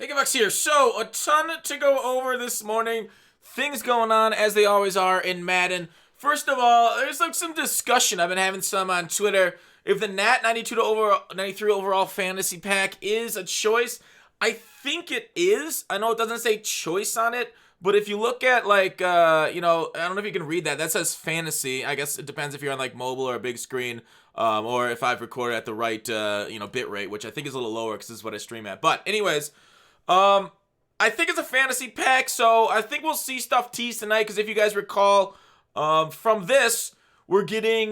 Gigabucks here. So, a ton to go over this morning. Things going on as they always are in Madden. First of all, there's like some discussion. I've been having some on Twitter. If the Nat 92 to over 93 overall fantasy pack is a choice, I think it is. I know it doesn't say choice on it, but if you look at like, I don't know if you can read that. That says fantasy. I guess it depends if you're on like mobile or a big screen, or if I've recorded at the right, bit rate, which I think is a little lower because this is what I stream at. But anyways, I think it's a fantasy pack, so I think we'll see stuff teased tonight, because if you guys recall, from this, we're getting,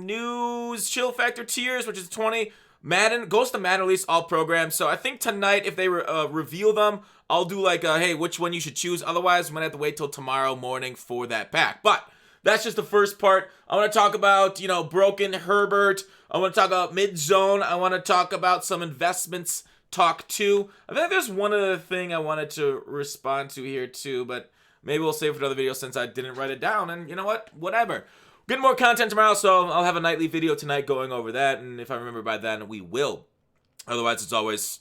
news, chill factor tiers, which is 20, Madden, goes to Madden release all programs, so I think tonight, if they reveal them, I'll do like, hey, which one you should choose, otherwise, I'm gonna have to wait till tomorrow morning for that pack, but that's just the first part. I want to talk about, Broken Herbert, I want to talk about mid-zone, I want to talk about some investments, talk too. I think there's one other thing I wanted to respond to here too, but maybe we'll save it for another video since I didn't write it down, and you know what? Whatever. Get more content tomorrow, so I'll have a nightly video tonight going over that, and if I remember by then, we will. Otherwise, it's always,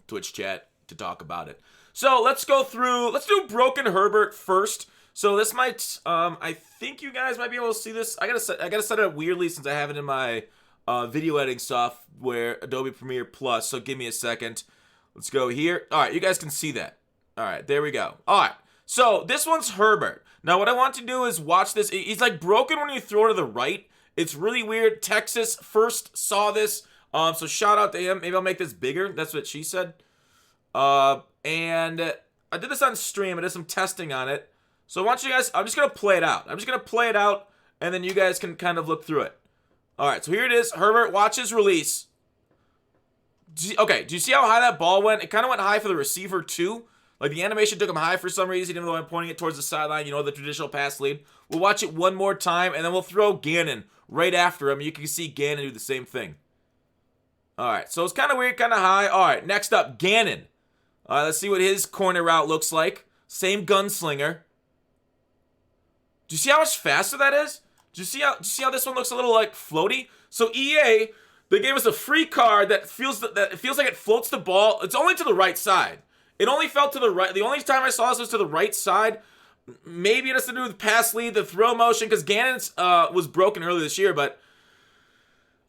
Twitch chat to talk about it. So, let's go through, let's do Broken Herbert first. So, this might, I think you guys might be able to see this. I gotta set it up weirdly since I have it in my video editing software, Adobe Premiere Plus, so give me a second. Let's go here. All right, you guys can see that. All right, there we go. All right, so this one's Herbert. Now, what I want to do is watch this. He's like broken when you throw to the right. It's really weird. Texas first saw this, so shout out to him. Maybe I'll make this bigger. That's what she said. And I did this on stream. I did some testing on it. So I want you guys, I'm just going to play it out. And then you guys can kind of look through it. All right, so here it is. Herbert, watch his release. Okay, do you see how high that ball went? It kind of went high for the receiver, too. Like, the animation took him high for some reason, even though I'm pointing it towards the sideline, the traditional pass lead. We'll watch it one more time, and then we'll throw Gannon right after him. You can see Gannon do the same thing. All right, so it's kind of weird, kind of high. All right, next up, Gannon. All right, let's see what his corner route looks like. Same gunslinger. Do you see how much faster that is? Do you see how this one looks a little like floaty? So EA, they gave us a free card that feels like it floats the ball. It's only to the right side. It only fell to the right. The only time I saw this was to the right side. Maybe it has to do with pass lead, the throw motion, because Gannon's was broken earlier this year, but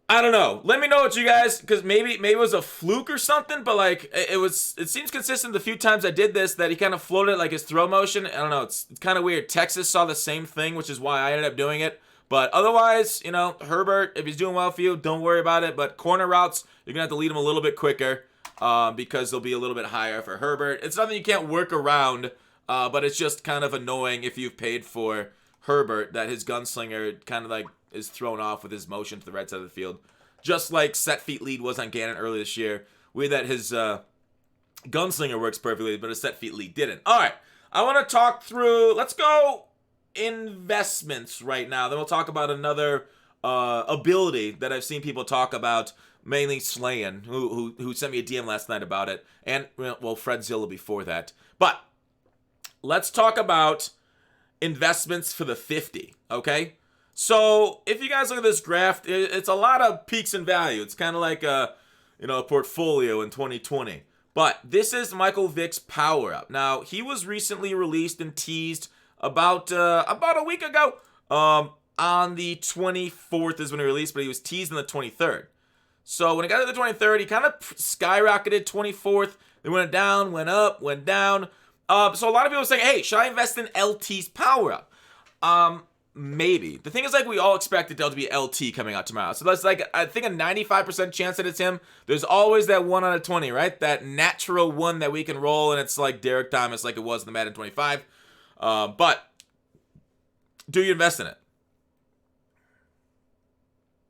I don't know. Let me know what you guys, because maybe it was a fluke or something, but like it seems consistent the few times I did this that he kind of floated like his throw motion. I don't know. It's kind of weird. Texas saw the same thing, which is why I ended up doing it. But otherwise, Herbert, if he's doing well for you, don't worry about it. But corner routes, you're going to have to lead him a little bit quicker because they'll be a little bit higher for Herbert. It's nothing you can't work around, but it's just kind of annoying if you've paid for Herbert that his gunslinger kind of like is thrown off with his motion to the right side of the field. Just like set feet lead was on Gannon earlier this year. Weird that his gunslinger works perfectly, but his set feet lead didn't. All right, I want to talk through, let's go investments right now. Then we'll talk about another ability that I've seen people talk about, mainly Slayin, who sent me a DM last night about it, and well, Fred Zilla before that. But let's talk about investments for the 50. Okay, so if you guys look at this graph, it's a lot of peaks in value. It's kind of like a portfolio in 2020. But this is Michael Vick's power up. Now he was recently released and teased about a week ago. On the 24th is when he released, but he was teased on the 23rd. So when it got to the 23rd, he kind of skyrocketed 24th. They went down, went up, went down. So a lot of people are saying, hey, should I invest in LT's power up? Maybe. The thing is, like, we all expected there to be LT coming out tomorrow. So that's like, I think a 95% chance that it's him. There's always that 1 out of 20, right? That natural one that we can roll, and it's like Derek Thomas like it was in the Madden 25. But do you invest in it?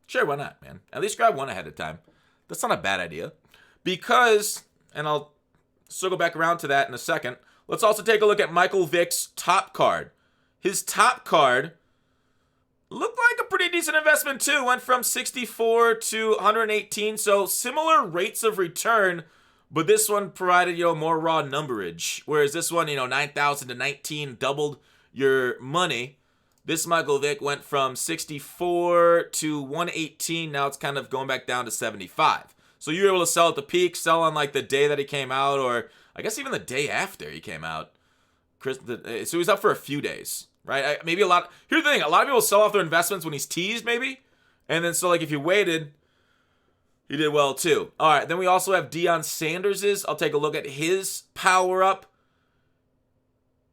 Sure, why not, man? At least grab one ahead of time. That's not a bad idea. Because, and I'll circle back around to that in a second, let's also take a look at Michael Vick's top card. His top card looked like a pretty decent investment too. Went from 64 to 118, so similar rates of return, but this one provided, more raw numberage. Whereas this one, 9,000 to 19 doubled your money. This Michael Vick went from 64 to 118. Now it's kind of going back down to 75. So you were able to sell at the peak, sell on like the day that he came out, or I guess even the day after he came out. So he was up for a few days, right? Maybe a lot. Here's the thing: a lot of people sell off their investments when he's teased, maybe, and then so like if you waited, he did well too. All right, then we also have Deion Sanders's. I'll take a look at his power up.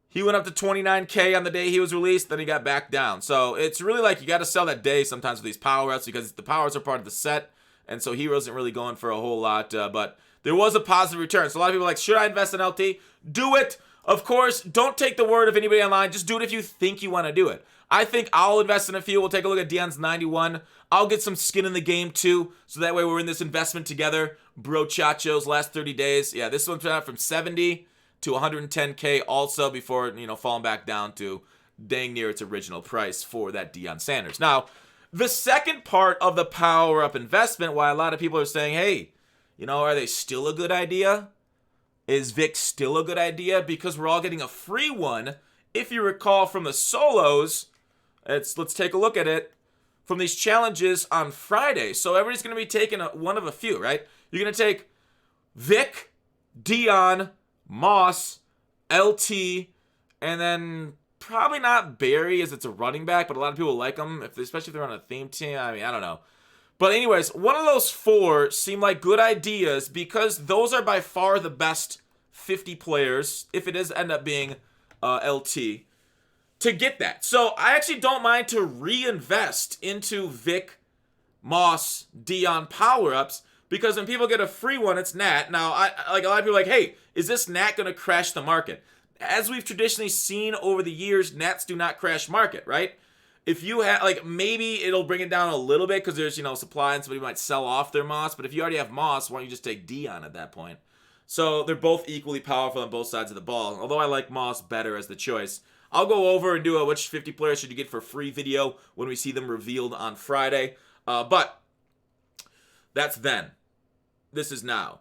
He went up to 29K on the day he was released, then he got back down. So it's really like you got to sell that day sometimes with these power ups because the powers are part of the set. And so he wasn't really going for a whole lot. But there was a positive return. So a lot of people are like, should I invest in LT? Do it. Of course, don't take the word of anybody online. Just do it if you think you want to do it. I think I'll invest in a few. We'll take a look at Deion's 91. I'll get some skin in the game too. So that way we're in this investment together. Bro Chacho's last 30 days. Yeah, this one's from 70 to 110K also before, falling back down to dang near its original price for that Deion Sanders. Now, the second part of the power-up investment, why a lot of people are saying, hey, are they still a good idea? Is Vic still a good idea? Because we're all getting a free one. If you recall from the solos, let's take a look at it, from these challenges on Friday. So everybody's going to be taking one of a few, right? You're going to take Vic, Deion, Moss, LT, and then probably not Barry as it's a running back, but a lot of people like him, especially if they're on a theme team. I mean, I don't know. But anyways, one of those four seem like good ideas because those are by far the best 50 players, if it does end up being LT, to get that. So I actually don't mind to reinvest into Vic, Moss, Deion power-ups, because when people get a free one, it's Nat. Now, a lot of people are like, hey, is this Nat going to crash the market? As we've traditionally seen over the years, Nats do not crash market, right? If you have, maybe it'll bring it down a little bit because there's, supply and somebody might sell off their Moss. But if you already have Moss, why don't you just take Deion at that point? So they're both equally powerful on both sides of the ball. Although I like Moss better as the choice. I'll go over and do a which 50 players should you get for free video when we see them revealed on Friday. But that's then. This is now.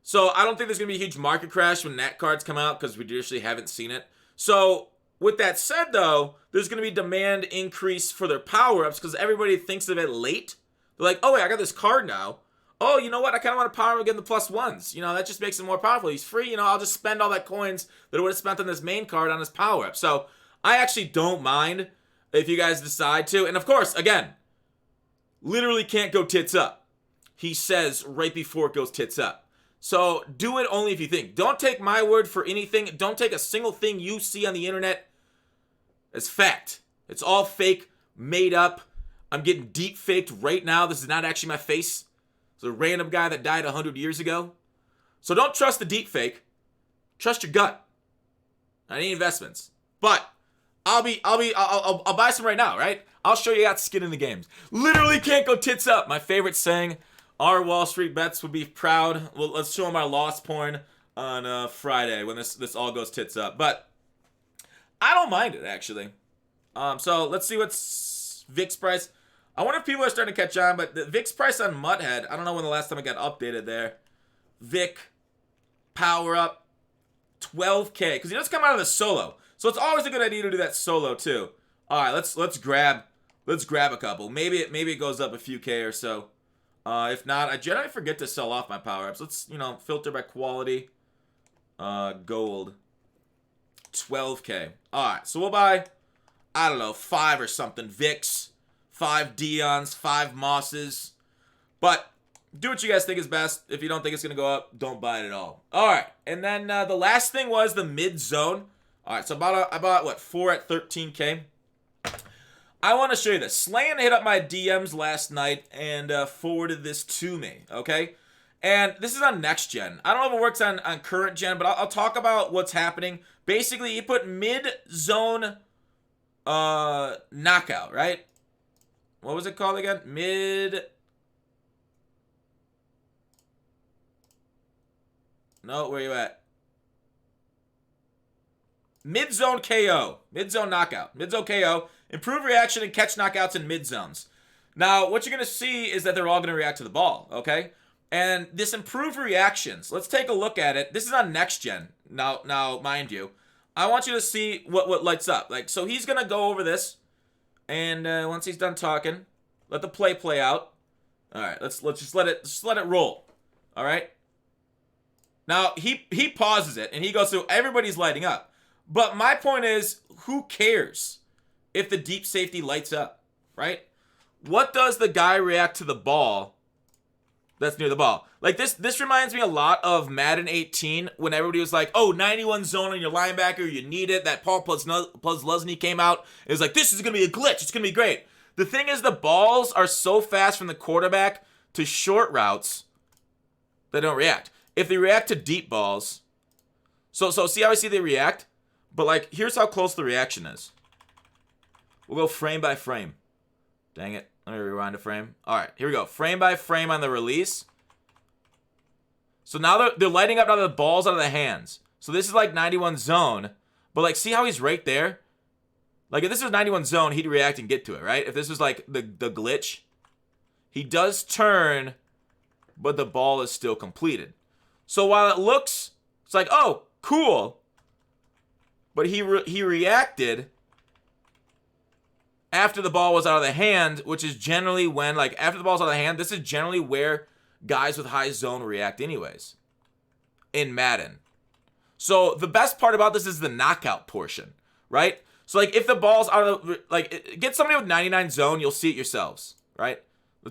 So I don't think there's going to be a huge market crash when Nat cards come out because we traditionally haven't seen it. So with that said, though, there's going to be demand increase for their power-ups because everybody thinks of it late. They're like, oh, wait, I got this card now. Oh, you know what? I kind of want to power him again the +1s. That just makes him more powerful. He's free. I'll just spend all that coins that I would have spent on this main card on his power-up. So I actually don't mind if you guys decide to. And of course, again, literally can't go tits up. He says right before it goes tits up. So do it only if you think. Don't take my word for anything. Don't take a single thing you see on the internet as fact. It's all fake, made up. I'm getting deep faked right now. This is not actually my face. It's a random guy that died 100 years ago. So don't trust the deep fake. Trust your gut. Not any investments. But I'll buy some right now, right? I'll show you got skin in the games. Literally can't go tits up. My favorite saying. Our Wall Street bets would be proud. Well, let's show them our loss porn on Friday when this all goes tits up. But I don't mind it, actually. So let's see what's Vic's price. I wonder if people are starting to catch on, but the Vic's price on Mudhead, I don't know when the last time it got updated there. Vic, power up, 12K. Because he does come out of the solo. So it's always a good idea to do that solo, too. All right, let's grab a couple. Maybe it goes up a few K or so. If not, I generally forget to sell off my power-ups. Let's, filter by quality. Gold. 12K. Alright, so we'll buy, I don't know, 5 or something Vicks, 5 Deons, 5 Mosses. But do what you guys think is best. If you don't think it's going to go up, don't buy it at all. Alright, and then the last thing was the mid-zone. Alright, so I bought, 4 at 13K. I want to show you this. Slan hit up my DMs last night and forwarded this to me, okay? And this is on next gen. I don't know if it works on current gen, but I'll talk about what's happening. Basically, he put mid-zone knockout, right? What was it called again? No, where you at? Mid-zone KO. Mid-zone knockout. Mid-zone KO. Improve reaction and catch knockouts in mid-zones. Now, what you're going to see is that they're all going to react to the ball, okay? And this improved reactions, let's take a look at it. This is on next gen. Now, mind you, I want you to see what lights up. So he's going to go over this. And once he's done talking, let the play out. All right, let's just let it roll. All right. Now, he pauses it, and he goes through, everybody's lighting up. But my point is, who cares if the deep safety lights up, right? What does the guy react to the ball that's near the ball? Like, this reminds me a lot of Madden 18, when everybody was like, oh, 91 zone on your linebacker, you need it. That Paul Pluzlesny came out. It was like, this is going to be a glitch. It's going to be great. The thing is, the balls are so fast from the quarterback to short routes, they don't react. If they react to deep balls, so see how I see they react? But, like, here's how close the reaction is. We'll go frame by frame. Dang it. Let me rewind a frame. All right, here we go. Frame by frame on the release. So now they're lighting up now the ball's out of the hands. So this is like 91 zone. But, like, see how he's right there? Like, if this was 91 zone, he'd react and get to it, right? If this was, like, the glitch, he does turn, but the ball is still completed. So while it looks, it's like, oh, cool. But he reacted after the ball was out of the hand, which is generally when, like, after the ball's out of the hand, this is generally where guys with high zone react anyways in Madden. So the best part about this is the knockout portion, right? So, like, if the ball's out of, like, get somebody with 99 zone, you'll see it yourselves, right?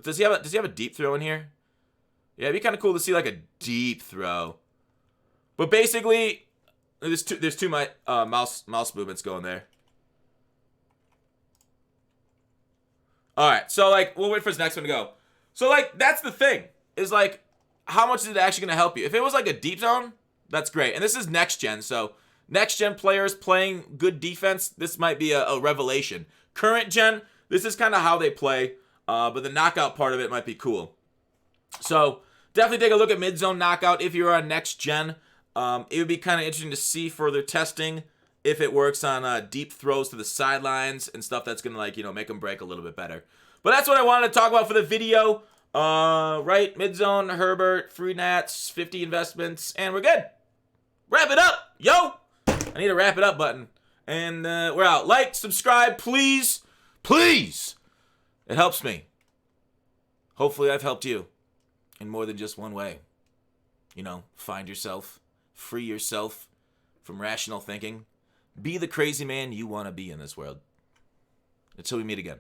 Does he have a deep throw in here? Yeah, it'd be kind of cool to see, like, a deep throw. But basically, there's two mouse movements going there. All right, so, like, we'll wait for his next one to go. So, like, that's the thing, is, like, how much is it actually going to help you? If it was, like, a deep zone, that's great. And this is next gen, so next gen players playing good defense, this might be a revelation. Current gen, this is kind of how they play, but the knockout part of it might be cool. So definitely take a look at mid-zone knockout if you're on next gen. It would be kind of interesting to see further testing if it works on deep throws to the sidelines and stuff that's going to, like, you know, make them break a little bit better. But that's what I wanted to talk about for the video. Right, mid-zone, Herbert, free nats, 50 investments, and we're good. Wrap it up, yo! I need a wrap it up button. And we're out. Like, subscribe, please. Please! It helps me. Hopefully I've helped you in more than just one way. You know, find yourself, free yourself from rational thinking. Be the crazy man you want to be in this world. Until we meet again.